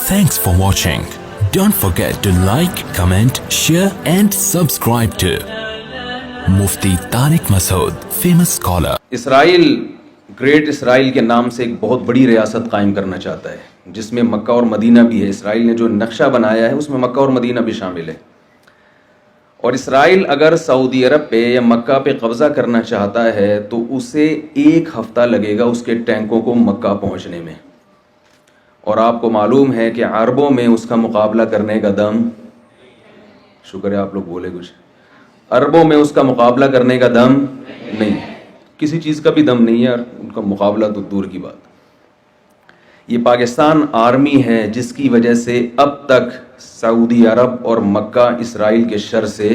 Thanks for watching. Don't forget to like, comment, share and subscribe to Mufti Tariq Masood, famous scholar. Israel great اسرائیل کے نام سے ایک بہت بڑی ریاست قائم کرنا چاہتا ہے جس میں مکہ اور مدینہ بھی ہے. اسرائیل نے جو نقشہ بنایا ہے اس میں مکہ اور مدینہ بھی شامل ہے. اور اسرائیل اگر سعودی عرب پہ یا مکہ پہ قبضہ کرنا چاہتا ہے تو اسے 1 ہفتہ لگے گا اس کے ٹینکوں کو مکہ پہنچنے میں. اور آپ کو معلوم ہے کہ عربوں میں اس کا مقابلہ کرنے کا دم، شکر ہے آپ لوگ بولے کچھ، عربوں میں اس کا مقابلہ کرنے کا دم نہیں، کسی چیز کا بھی دم نہیں ہے، اور ان کا مقابلہ تو دور کی بات. یہ پاکستان آرمی ہے جس کی وجہ سے اب تک سعودی عرب اور مکہ اسرائیل کے شر سے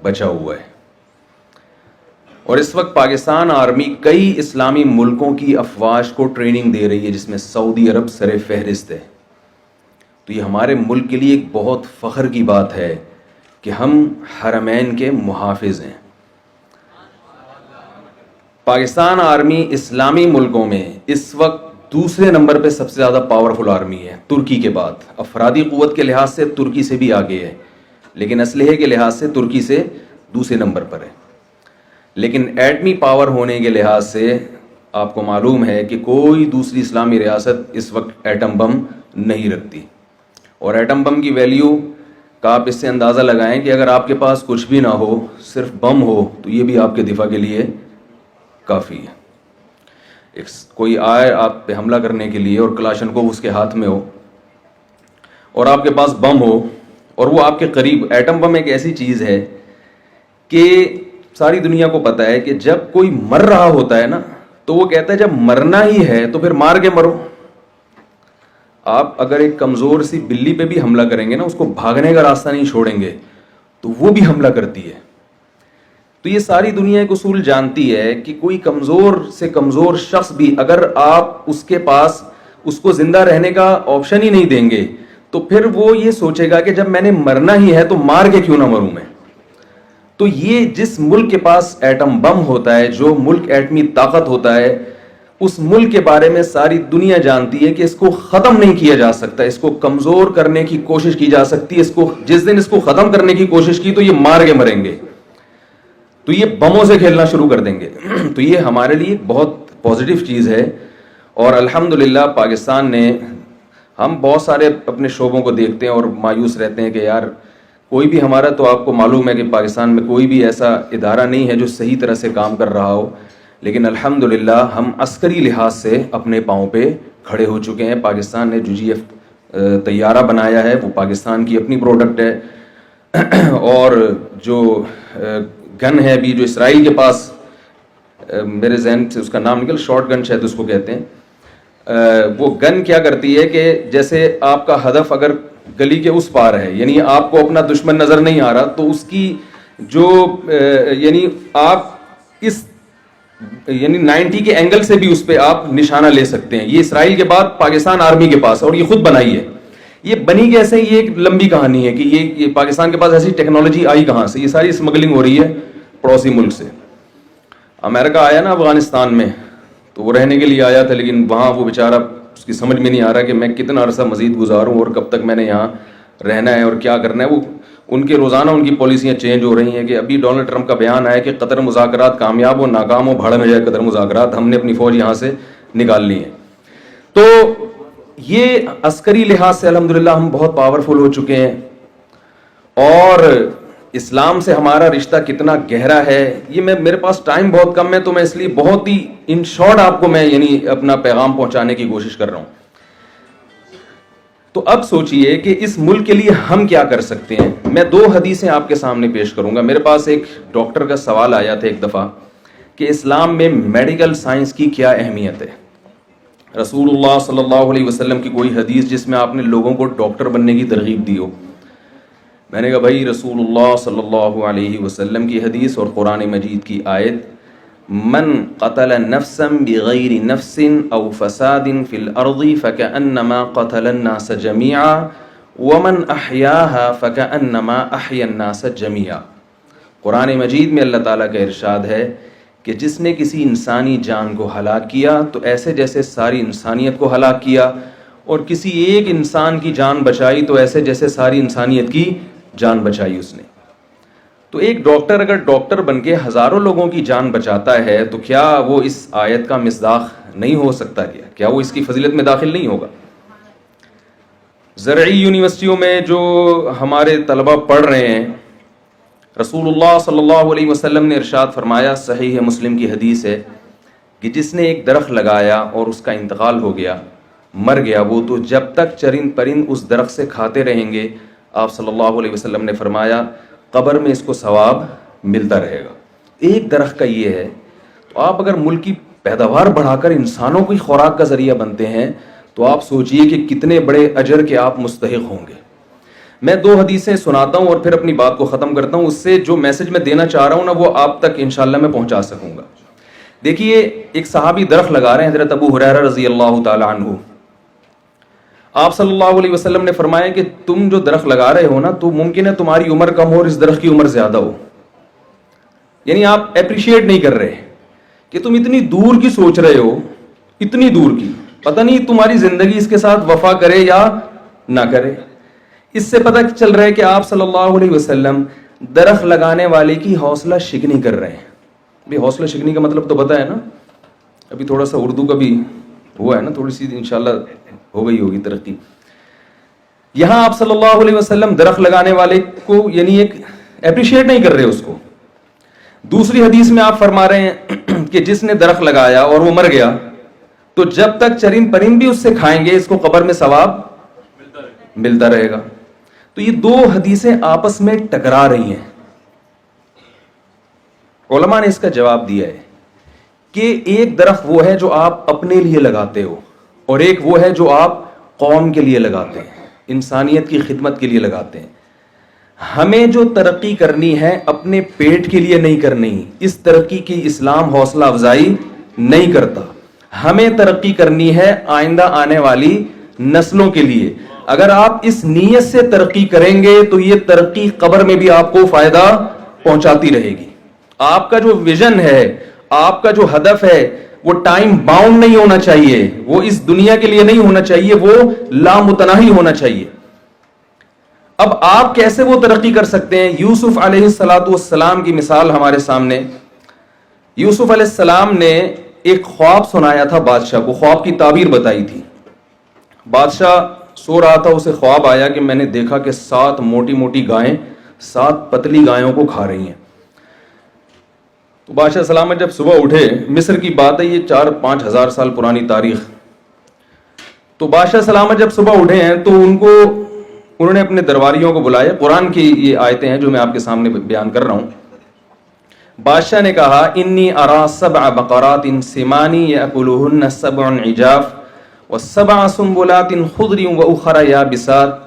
بچا ہوا ہے. اور اس وقت پاکستان آرمی کئی اسلامی ملکوں کی افواج کو ٹریننگ دے رہی ہے جس میں سعودی عرب سر فہرست ہے. تو یہ ہمارے ملک کے لیے ایک بہت فخر کی بات ہے کہ ہم حرمین کے محافظ ہیں. پاکستان آرمی اسلامی ملکوں میں اس وقت دوسرے نمبر پہ سب سے زیادہ پاورفل آرمی ہے ترکی کے بعد. افرادی قوت کے لحاظ سے ترکی سے بھی آگے ہے، لیکن اسلحے کے لحاظ سے ترکی سے دوسرے نمبر پر ہے. لیکن ایٹمی پاور ہونے کے لحاظ سے آپ کو معلوم ہے کہ کوئی دوسری اسلامی ریاست اس وقت ایٹم بم نہیں رکھتی. اور ایٹم بم کی ویلیو کا آپ اس سے اندازہ لگائیں کہ اگر آپ کے پاس کچھ بھی نہ ہو، صرف بم ہو، تو یہ بھی آپ کے دفاع کے لیے کافی ہے. کوئی آئے آپ پہ حملہ کرنے کے لیے اور کلاشنکوف اس کے ہاتھ میں ہو اور آپ کے پاس بم ہو اور وہ آپ کے قریب. ایٹم بم ایک ایسی چیز ہے کہ ساری دنیا کو پتہ ہے کہ جب کوئی مر رہا ہوتا ہے نا تو وہ کہتا ہے جب مرنا ہی ہے تو پھر مار کے مرو. آپ اگر ایک کمزور سی بلی پہ بھی حملہ کریں گے نا، اس کو بھاگنے کا راستہ نہیں چھوڑیں گے تو وہ بھی حملہ کرتی ہے. تو یہ ساری دنیا ایک اصول جانتی ہے کہ کوئی کمزور سے کمزور شخص بھی اگر آپ اس کے پاس اس کو زندہ رہنے کا آپشن ہی نہیں دیں گے تو پھر وہ یہ سوچے گا کہ جب میں نے مرنا ہی ہے تو مار کے کیوں نہ مروں میں. تو یہ جس ملک کے پاس ایٹم بم ہوتا ہے، جو ملک ایٹمی طاقت ہوتا ہے، اس ملک کے بارے میں ساری دنیا جانتی ہے کہ اس کو ختم نہیں کیا جا سکتا، اس کو کمزور کرنے کی کوشش کی جا سکتی ہے. اس کو جس دن اس کو ختم کرنے کی کوشش کی تو یہ مار کے مریں گے، تو یہ بموں سے کھیلنا شروع کر دیں گے. تو یہ ہمارے لیے بہت پازیٹیو چیز ہے. اور الحمدللہ پاکستان نے، ہم بہت سارے اپنے شعبوں کو دیکھتے ہیں اور مایوس رہتے ہیں کہ یار کوئی بھی ہمارا، تو آپ کو معلوم ہے کہ پاکستان میں کوئی بھی ایسا ادارہ نہیں ہے جو صحیح طرح سے کام کر رہا ہو. لیکن الحمدللہ ہم عسکری لحاظ سے اپنے پاؤں پہ کھڑے ہو چکے ہیں. پاکستان نے جو GF طیارہ بنایا ہے وہ پاکستان کی اپنی پروڈکٹ ہے. اور جو گن ہے ابھی جو اسرائیل کے پاس، میرے ذہن سے اس کا نام نکل، شارٹ گن شاید اس کو کہتے ہیں. وہ گن کیا کرتی ہے کہ جیسے آپ کا ہدف اگر گلی کے اس پار ہے، یعنی آپ کو اپنا دشمن نظر نہیں آ رہا، تو اس کی جو یعنی آپ اس یعنی 90 کے اینگل سے بھی اس پہ آپ نشانہ لے سکتے ہیں. یہ اسرائیل کے بعد پاکستان آرمی کے پاس، اور یہ خود بنائی ہے. یہ بنی کیسے، یہ ایک لمبی کہانی ہے کہ یہ پاکستان کے پاس ایسی ٹیکنالوجی آئی کہاں سے. یہ ساری اسمگلنگ ہو رہی ہے پڑوسی ملک سے. امریکہ آیا نا افغانستان میں تو وہ رہنے کے لیے آیا تھا، لیکن وہاں وہ بیچارہ، اس کی سمجھ میں نہیں آ رہا کہ میں کتنا عرصہ مزید گزاروں اور کب تک میں نے یہاں رہنا ہے اور کیا کرنا ہے. وہ ان کے روزانہ ان کی پالیسیاں چینج ہو رہی ہیں. کہ ابھی ڈونلڈ ٹرمپ کا بیان آیا کہ قطر مذاکرات کامیاب ہو ناکام ہو بھاڑ میں جائے قطر مذاکرات، ہم نے اپنی فوج یہاں سے نکال لی ہے. تو یہ عسکری لحاظ سے الحمدللہ ہم بہت پاورفل ہو چکے ہیں. اور اسلام سے ہمارا رشتہ کتنا گہرا ہے، یہ میرے پاس ٹائم بہت کم ہے تو میں اس لیے بہت ہی ان شارٹ آپ کو میں یعنی اپنا پیغام پہنچانے کی کوشش کر رہا ہوں. تو اب سوچئے کہ اس ملک کے لیے ہم کیا کر سکتے ہیں. میں 2 حدیثیں آپ کے سامنے پیش کروں گا. میرے پاس ایک ڈاکٹر کا سوال آیا تھا ایک دفعہ کہ اسلام میں میڈیکل سائنس کی کیا اہمیت ہے. رسول اللہ صلی اللہ علیہ وسلم کی کوئی حدیث جس میں آپ نے لوگوں کو ڈاکٹر بننے کی ترغیب دی ہو. میں نے کہا بھائی رسول اللہ صلی اللہ علیہ وسلم کی حدیث اور قرآن مجید کی آیت، من قتل نفسا بغیر نفس او فساد فی الارض فکأنما قتل الناس جميعا ومن احیاها فکأنما احیا الناس جميعا. قرآن مجید میں اللہ تعالیٰ کا ارشاد ہے کہ جس نے کسی انسانی جان کو ہلاک کیا تو ایسے جیسے ساری انسانیت کو ہلاک کیا، اور کسی ایک انسان کی جان بچائی تو ایسے جیسے ساری انسانیت کی جان بچائی اس نے. تو ایک ڈاکٹر اگر ڈاکٹر بن کے ہزاروں لوگوں کی جان بچاتا ہے تو کیا وہ اس آیت کا مصداق نہیں ہو سکتا؟ کیا وہ اس کی فضیلت میں داخل نہیں ہوگا؟ زرعی یونیورسٹیوں میں جو ہمارے طلبہ پڑھ رہے ہیں، رسول اللہ صلی اللہ علیہ وسلم نے ارشاد فرمایا، صحیح ہے، مسلم کی حدیث ہے، کہ جس نے ایک درخت لگایا اور اس کا انتقال ہو گیا، مر گیا وہ، تو جب تک چرند پرند اس درخت سے کھاتے رہیں گے، آپ صلی اللہ علیہ وسلم نے فرمایا قبر میں اس کو ثواب ملتا رہے گا. ایک درخت کا یہ ہے. تو آپ اگر ملک کی پیداوار بڑھا کر انسانوں کی خوراک کا ذریعہ بنتے ہیں تو آپ سوچئے کہ کتنے بڑے اجر کے آپ مستحق ہوں گے. میں 2 حدیثیں سناتا ہوں اور پھر اپنی بات کو ختم کرتا ہوں. اس سے جو میسج میں دینا چاہ رہا ہوں نا وہ آپ تک انشاءاللہ میں پہنچا سکوں گا. دیکھیے، ایک صحابی درخت لگا رہے ہیں، حضرت ابو ہریرہ رضی اللہ تعالی عنہ. آپ صلی اللہ علیہ وسلم نے فرمایا کہ تم جو درخت لگا رہے ہو نا، تو ممکن ہے تمہاری عمر کم ہو اور اس درخت کی عمر زیادہ ہو. یعنی آپ اپریشیٹ نہیں کر رہے کہ تم اتنی دور کی سوچ رہے ہو، اتنی دور کی، پتہ نہیں تمہاری زندگی اس کے ساتھ وفا کرے یا نہ کرے. اس سے پتہ چل رہا ہے کہ آپ صلی اللہ علیہ وسلم درخت لگانے والے کی حوصلہ شکنی کر رہے ہیں. بھی حوصلہ شکنی کا مطلب تو پتہ ہے نا، ابھی تھوڑا سا اردو کا بھی ہوا ہے نا، تھوڑی سی انشاءاللہ ہو گئی ہوگی ترقی. یہاں آپ صلی اللہ علیہ وسلم درخت لگانے والے کو یعنی ایک اپریشیٹ نہیں کر رہے اس کو. دوسری حدیث میں آپ فرما رہے ہیں کہ جس نے درخت لگایا اور وہ مر گیا تو جب تک چرند پرند بھی اس سے کھائیں گے اس کو قبر میں ثواب ملتا رہے گا. تو یہ 2 حدیثیں آپس میں ٹکرا رہی ہیں. علماء نے اس کا جواب دیا ہے کہ ایک درخت وہ ہے جو آپ اپنے لیے لگاتے ہو اور ایک وہ ہے جو آپ قوم کے لیے لگاتے ہیں، انسانیت کی خدمت کے لیے لگاتے ہیں. ہمیں جو ترقی کرنی ہے اپنے پیٹ کے لیے نہیں کرنی. اس ترقی کی اسلام حوصلہ افزائی نہیں کرتا. ہمیں ترقی کرنی ہے آئندہ آنے والی نسلوں کے لیے. اگر آپ اس نیت سے ترقی کریں گے تو یہ ترقی قبر میں بھی آپ کو فائدہ پہنچاتی رہے گی. آپ کا جو ویژن ہے، آپ کا جو ہدف ہے، وہ ٹائم باؤنڈ نہیں ہونا چاہیے، وہ اس دنیا کے لیے نہیں ہونا چاہیے، وہ لامتناہی ہونا چاہیے. اب آپ کیسے وہ ترقی کر سکتے ہیں؟ یوسف علیہ السلام کی مثال ہمارے سامنے. یوسف علیہ السلام نے ایک خواب سنایا تھا بادشاہ کو، خواب کی تعبیر بتائی تھی. بادشاہ سو رہا تھا، اسے خواب آیا کہ میں نے دیکھا کہ 7 موٹی موٹی گائیں 7 پتلی گایوں کو کھا رہی ہیں. تو بادشاہ سلامت جب صبح اٹھے، مصر کی بات ہے، یہ 4-5 ہزار سال پرانی تاریخ. تو بادشاہ سلامت جب صبح اٹھے ہیں تو انہوں نے اپنے درباریوں کو بلایا. قرآن کی یہ آیتیں ہیں جو میں آپ کے سامنے بیان کر رہا ہوں. بادشاہ نے کہا انی ارا 7 بقرات سمان یاکلہن 7 عجاف و7 سنبلات خضر واخر یابسات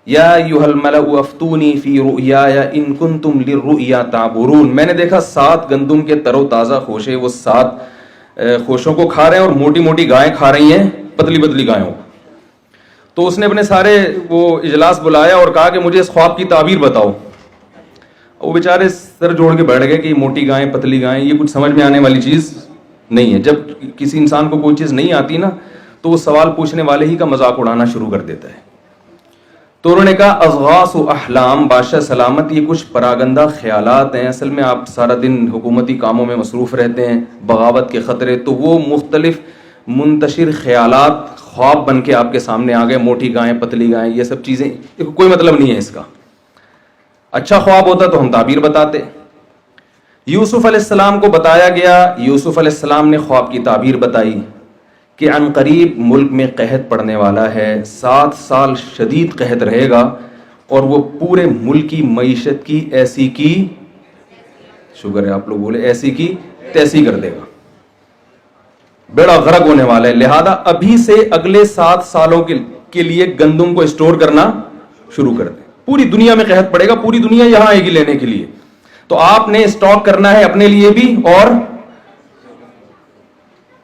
یا ایھا الملأ افتونی فی رؤیایا ان کنتم للرؤیا تعبرون. میں نے دیکھا 7 گندم کے تر و تازہ خوشے، وہ 7 خوشوں کو کھا رہے ہیں اور موٹی موٹی گائیں کھا رہی ہیں پتلی پتلی گایوں. تو اس نے اپنے سارے وہ اجلاس بلایا اور کہا کہ مجھے اس خواب کی تعبیر بتاؤ. وہ بیچارے سر جوڑ کے بیٹھ گئے کہ موٹی گائیں پتلی گائیں یہ کچھ سمجھ میں آنے والی چیز نہیں ہے. جب کسی انسان کو کوئی چیز نہیں آتی نا تو وہ سوال پوچھنے والے ہی کا مذاق اڑانا شروع کر دیتا ہے. تو انہوں نے کہا اضغاث و احلام، بادشاہ سلامت یہ کچھ پراگندہ خیالات ہیں. اصل میں آپ سارا دن حکومتی کاموں میں مصروف رہتے ہیں، بغاوت کے خطرے، تو وہ مختلف منتشر خیالات خواب بن کے آپ کے سامنے آ گئے. موٹی گائیں پتلی گائیں یہ سب چیزیں کوئی مطلب نہیں ہے اس کا. اچھا خواب ہوتا تو ہم تعبیر بتاتے. یوسف علیہ السلام کو بتایا گیا، یوسف علیہ السلام نے خواب کی تعبیر بتائی کہ عن قریب ملک میں قحط پڑنے والا ہے، 7 سال شدید قحط رہے گا اور وہ پورے ملک کی معیشت کی ایسی کی، شکر ہے آپ لوگ بولے، ایسی کی تیسی کر دے گا، بیڑا غرق ہونے والا ہے. لہذا ابھی سے اگلے 7 سالوں کے لیے گندم کو اسٹور کرنا شروع کر دیں. پوری دنیا میں قحط پڑے گا، پوری دنیا یہاں آئے گی لینے کے لیے، تو آپ نے اسٹاک کرنا ہے اپنے لیے بھی اور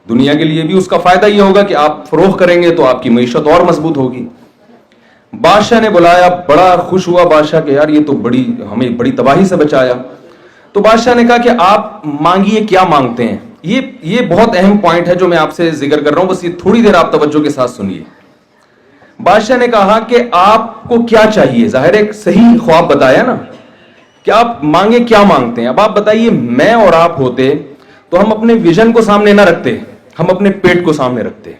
دنیا کے لیے بھی. اس کا فائدہ یہ ہوگا کہ آپ فروخت کریں گے تو آپ کی معیشت اور مضبوط ہوگی. بادشاہ نے بلایا، بڑا خوش ہوا بادشاہ کہ یار یہ تو ہمیں بڑی تباہی سے بچایا. تو بادشاہ نے کہا کہ آپ مانگیے، کیا مانگتے ہیں. یہ بہت اہم پوائنٹ ہے جو میں آپ سے ذکر کر رہا ہوں، بس یہ تھوڑی دیر آپ توجہ کے ساتھ سنیے. بادشاہ نے کہا کہ آپ کو کیا چاہیے, ظاہر ایک صحیح خواب بتایا نا کہ آپ مانگے کیا مانگتے ہیں. اب آپ بتائیے میں اور آپ ہوتے تو ہم اپنے ویژن کو سامنے نہ رکھتے, ہم اپنے پیٹ کو سامنے رکھتے.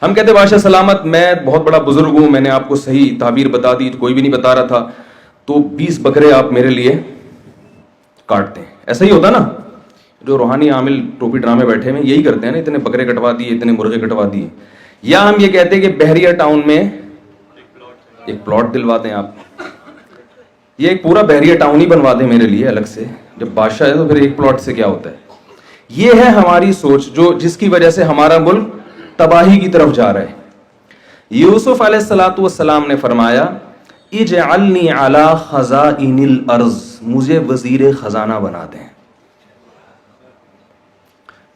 ہم کہتے بادشاہ سلامت, میں بہت بڑا بزرگ ہوں, میں نے آپ کو صحیح تعبیر بتا دی, کوئی بھی نہیں بتا رہا تھا, تو 20 بکرے آپ میرے لیے کاٹتے ہیں. ایسا ہی ہوتا نا, جو روحانی عامل ٹوپی ڈرامے بیٹھے ہیں یہی کرتے ہیں نا, اتنے بکرے کٹوا دیے, اتنے مرغے کٹوا دیے. یا ہم یہ کہتے ہیں کہ بحریہ ٹاؤن میں ایک پلاٹ دلواتے ہیں آپ, یہ ایک پورا بحریہ ٹاؤن ہی بنوا دیں میرے لیے الگ سے. جب بادشاہ ہے تو پھر ایک پلاٹ سے کیا ہوتا ہے. یہ ہے ہماری سوچ جو جس کی وجہ سے ہمارا ملک تباہی کی طرف جا رہا ہے. یوسف علیہ الصلوۃ والسلام نے فرمایا اجعلنی علی خزائن الارض, مجھے وزیر خزانہ بنا دیں.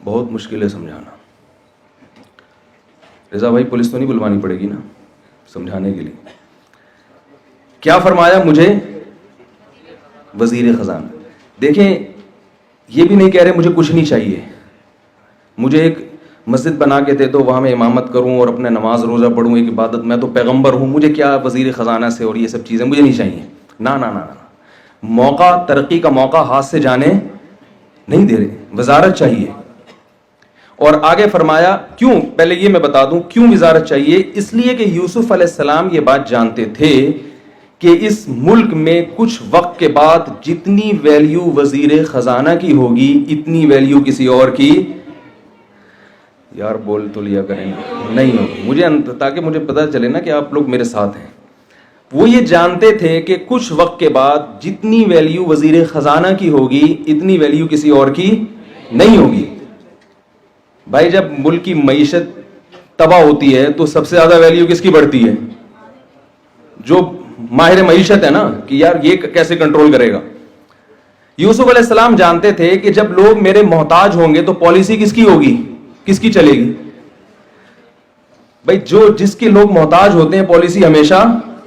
بہت مشکل ہے سمجھانا. رضا بھائی پولیس تو نہیں بلوانی پڑے گی نا سمجھانے کے لیے. کیا فرمایا, مجھے وزیر خزانہ. دیکھیں یہ بھی نہیں کہہ رہے مجھے کچھ نہیں چاہیے, مجھے ایک مسجد بنا کے دے دو, وہاں میں امامت کروں اور اپنے نماز روزہ پڑھوں, ایک عبادت, میں تو پیغمبر ہوں, مجھے کیا وزیر خزانہ سے اور یہ سب چیزیں مجھے نہیں چاہیے. نا نا نا نا, موقع, ترقی کا موقع ہاتھ سے جانے نہیں دے رہے, وزارت چاہیے. اور آگے فرمایا کیوں, پہلے یہ میں بتا دوں کیوں وزارت چاہیے. اس لیے کہ یوسف علیہ السلام یہ بات جانتے تھے کہ اس ملک میں کچھ وقت کے بعد جتنی ویلیو وزیر خزانہ کی ہوگی اتنی ویلیو کسی اور کی, یار بول تو لیا کریں, نہیں ہوگی. مجھے تاکہ مجھے پتہ چلے نا کہ آپ لوگ میرے ساتھ ہیں. وہ یہ جانتے تھے کہ کچھ وقت کے بعد جتنی ویلیو وزیر خزانہ کی ہوگی اتنی ویلیو کسی اور کی نہیں ہوگی. بھائی جب ملک کی معیشت تباہ ہوتی ہے تو سب سے زیادہ ویلیو کس کی بڑھتی ہے؟ جو ماہر معیشت ہے نا, کہ یار یہ کیسے کنٹرول کرے گا. یوسف علیہ السلام جانتے تھے کہ جب لوگ میرے محتاج ہوں گے تو پالیسی کس کی ہوگی, کس کی چلے گی؟ بھائی جو جس کے لوگ محتاج ہوتے ہیں پالیسی ہمیشہ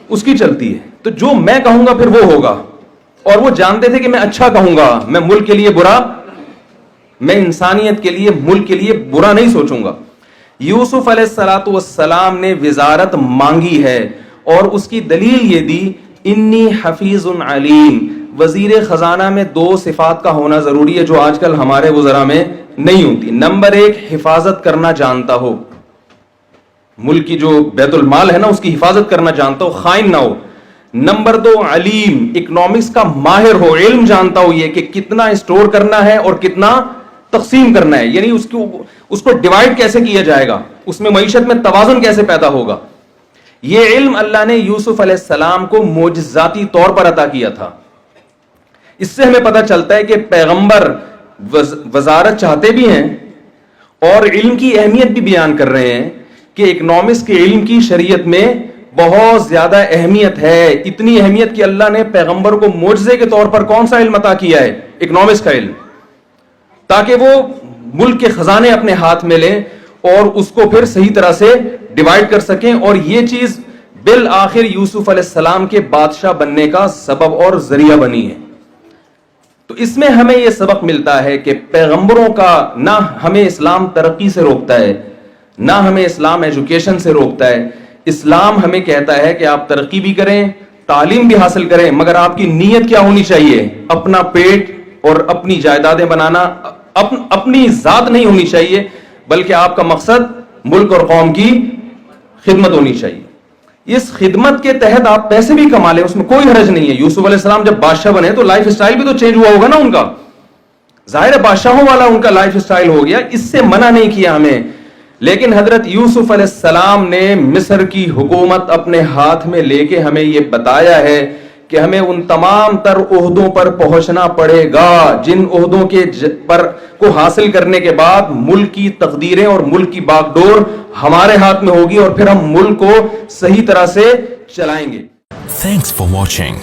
اس کی چلتی ہے. تو جو میں کہوں گا پھر وہ ہوگا. اور وہ جانتے تھے کہ میں اچھا کہوں گا, میں ملک کے لیے برا, میں انسانیت کے لیے, ملک کے لیے برا نہیں سوچوں گا. یوسف علیہ الصلوۃ والسلام نے وزارت مانگی ہے اور اس کی دلیل یہ دی انی حفیظ علیم. وزیر خزانہ میں 2 صفات کا ہونا ضروری ہے جو آج کل ہمارے وزراء میں نہیں ہوتی. نمبر 1 حفاظت کرنا جانتا ہو, ملک کی جو بیت المال ہے نا اس کی حفاظت کرنا جانتا ہو, خائن نہ ہو. نمبر 2 علیم, اکنامکس کا ماہر ہو, علم جانتا ہو یہ کہ کتنا اسٹور کرنا ہے اور کتنا تقسیم کرنا ہے, یعنی اس کو ڈیوائڈ کیسے کیا جائے گا, اس میں معیشت میں توازن کیسے پیدا ہوگا. یہ علم اللہ نے یوسف علیہ السلام کو معجزاتی طور پر عطا کیا تھا. اس سے ہمیں پتہ چلتا ہے کہ پیغمبر وزارت چاہتے بھی ہیں اور علم کی اہمیت بھی بیان کر رہے ہیں کہ اکنامکس کے علم کی شریعت میں بہت زیادہ اہمیت ہے. اتنی اہمیت کہ اللہ نے پیغمبر کو معجزے کے طور پر کون سا علم عطا کیا ہے, اکنامکس کا علم, تاکہ وہ ملک کے خزانے اپنے ہاتھ میں لیں اور اس کو پھر صحیح طرح سے ڈیوائڈ کر سکیں. اور یہ چیز بالآخر یوسف علیہ السلام کے بادشاہ بننے کا سبب اور ذریعہ بنی ہے. تو اس میں ہمیں یہ سبق ملتا ہے کہ پیغمبروں کا نہ ہمیں اسلام ترقی سے روکتا ہے, نہ ہمیں اسلام ایجوکیشن سے روکتا ہے. اسلام ہمیں کہتا ہے کہ آپ ترقی بھی کریں, تعلیم بھی حاصل کریں, مگر آپ کی نیت کیا ہونی چاہیے, اپنا پیٹ اور اپنی جائیدادیں بنانا, اپنی ذات نہیں ہونی چاہیے, بلکہ آپ کا مقصد ملک اور قوم کی خدمت ہونی چاہیے. اس خدمت کے تحت آپ پیسے بھی کما لیں, اس میں کوئی حرج نہیں ہے. یوسف علیہ السلام جب بادشاہ بنے تو لائف اسٹائل بھی تو چینج ہوا ہوگا نا ان کا, ظاہر ہے بادشاہوں والا ان کا لائف اسٹائل ہو گیا, اس سے منع نہیں کیا ہمیں. لیکن حضرت یوسف علیہ السلام نے مصر کی حکومت اپنے ہاتھ میں لے کے ہمیں یہ بتایا ہے کہ ہمیں ان تمام تر عہدوں پر پہنچنا پڑے گا جن عہدوں کے پر کو حاصل کرنے کے بعد ملک کی تقدیریں اور ملک کی باغ ڈور ہمارے ہاتھ میں ہوگی اور پھر ہم ملک کو صحیح طرح سے چلائیں گے. Thanks for watching.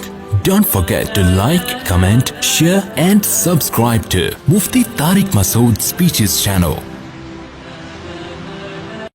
Don't forget to like, comment, share and subscribe to Mufti Tariq Masood Speeches channel.